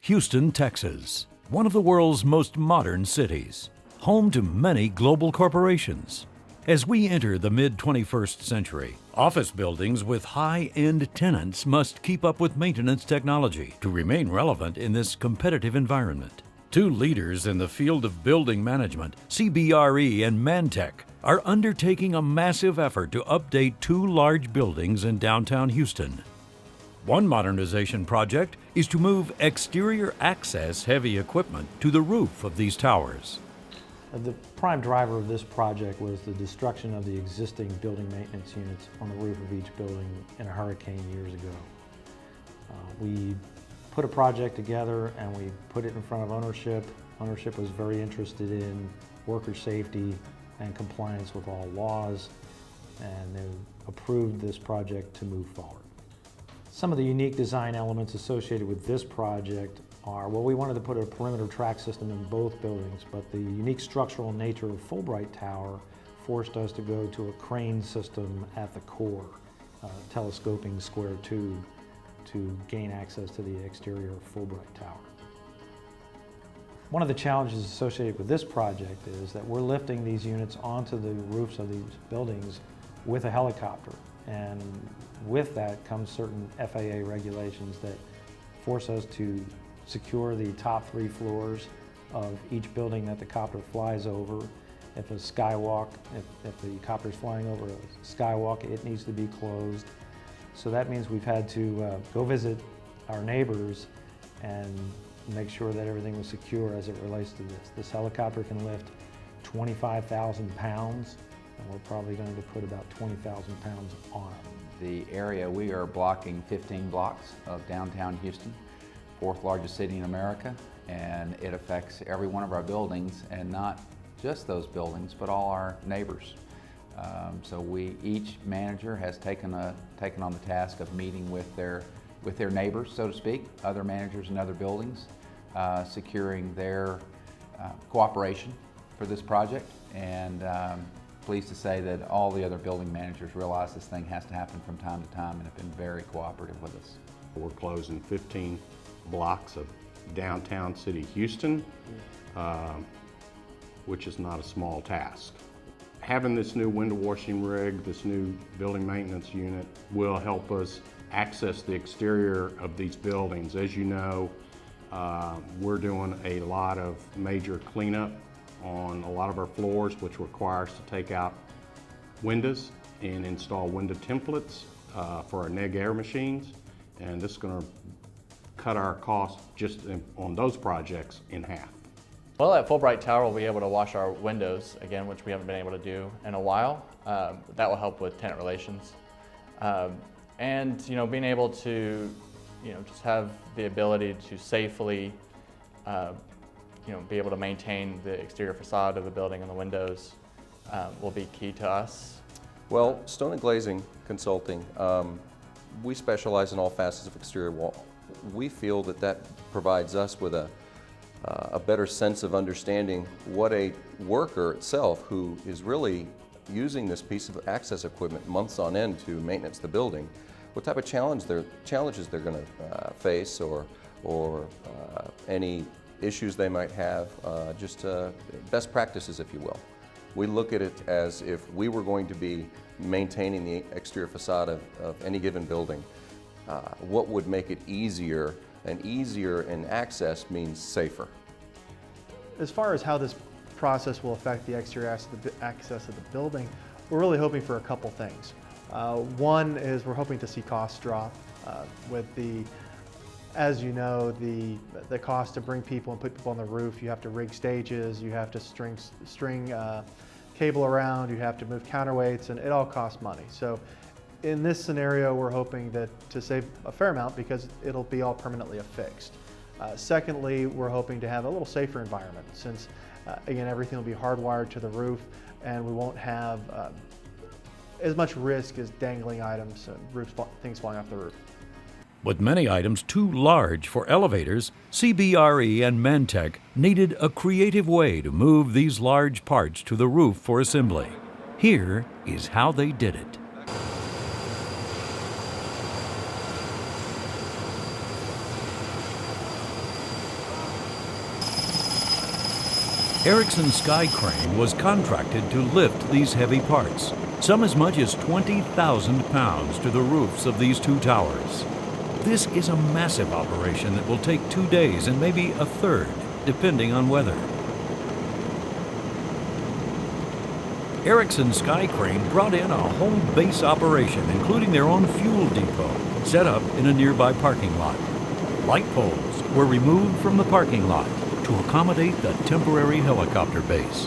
Houston, Texas, one of the world's most modern cities, home to many global corporations. As we enter the mid-21st century, office buildings with high-end tenants must keep up with maintenance technology to remain relevant in this competitive environment. Two leaders in the field of building management, CBRE and Mantech, are undertaking a massive effort to update two large buildings in downtown Houston. One modernization project is to move exterior access heavy equipment to the roof of these towers. The prime driver of this project was the destruction of the existing building maintenance units on the roof of each building in a hurricane years ago. We put a project together and we put it in front of ownership. Ownership was very interested in worker safety and compliance with all laws, and they approved this project to move forward. Some of the unique design elements associated with this project are, well, we wanted to put a perimeter track system in both buildings, but the unique structural nature of Fulbright Tower forced us to go to a crane system at the core, telescoping square tube to gain access to the exterior of Fulbright Tower. One of the challenges associated with this project is that we're lifting these units onto the roofs of these buildings with a helicopter. And with that comes certain FAA regulations that force us to secure the top 3 floors of each building that the copter flies over. If the copter is flying over a skywalk, it needs to be closed. So that means we've had to go visit our neighbors and make sure that everything was secure as it relates to this. This helicopter can lift 25,000 pounds, and we're probably going to put about 20,000 pounds on it. The area, we are blocking 15 blocks of downtown Houston, 4th largest city in America, and it affects every one of our buildings, and not just those buildings, but all our neighbors. So each manager has taken on the task of meeting with their neighbors, so to speak, other managers in other buildings, securing their cooperation for this project, and pleased to say that all the other building managers realize this thing has to happen from time to time and have been very cooperative with us. We're closing 15 blocks of downtown city Houston, which is not a small task. Having this new window washing rig, this new building maintenance unit, will help us access the exterior of these buildings. As you know, we're doing a lot of major cleanup on a lot of our floors, which requires to take out windows and install window templates for our neg air machines. And this is going to cut our costs just on those projects in half. Well, at Fulbright Tower, we'll be able to wash our windows again, which we haven't been able to do in a while. That will help with tenant relations. And being able to just have the ability to safely be able to maintain the exterior facade of the building and the windows will be key to us. Well, Stone and Glazing Consulting, we specialize in all facets of exterior wall. We feel that provides us with a better sense of understanding what a worker itself, who is really using this piece of access equipment months on end to maintenance the building, what type of challenges they're going to face, or any issues they might have, just best practices, if you will. We look at it as if we were going to be maintaining the exterior facade of any given building. What would make it easier, and easier in access means safer. As far as how this process will affect the exterior access of the building, we're really hoping for a couple things. One is we're hoping to see costs drop with as you know, the cost to bring people and put people on the roof. You have to rig stages, you have to string cable around, you have to move counterweights, and it all costs money. So in this scenario, we're hoping to save a fair amount because it'll be all permanently affixed. Secondly, we're hoping to have a little safer environment since, again, everything will be hardwired to the roof, and we won't have as much risk as dangling items and things falling off the roof. With many items too large for elevators, CBRE and Mantech needed a creative way to move these large parts to the roof for assembly. Here is how they did it. Erickson Sky Crane was contracted to lift these heavy parts, some as much as 20,000 pounds, to the roofs of these two towers. This is a massive operation that will take 2 days and maybe a third, depending on weather. Erickson Sky Crane brought in a home base operation, including their own fuel depot, set up in a nearby parking lot. Light poles were removed from the parking lot to accommodate the temporary helicopter base.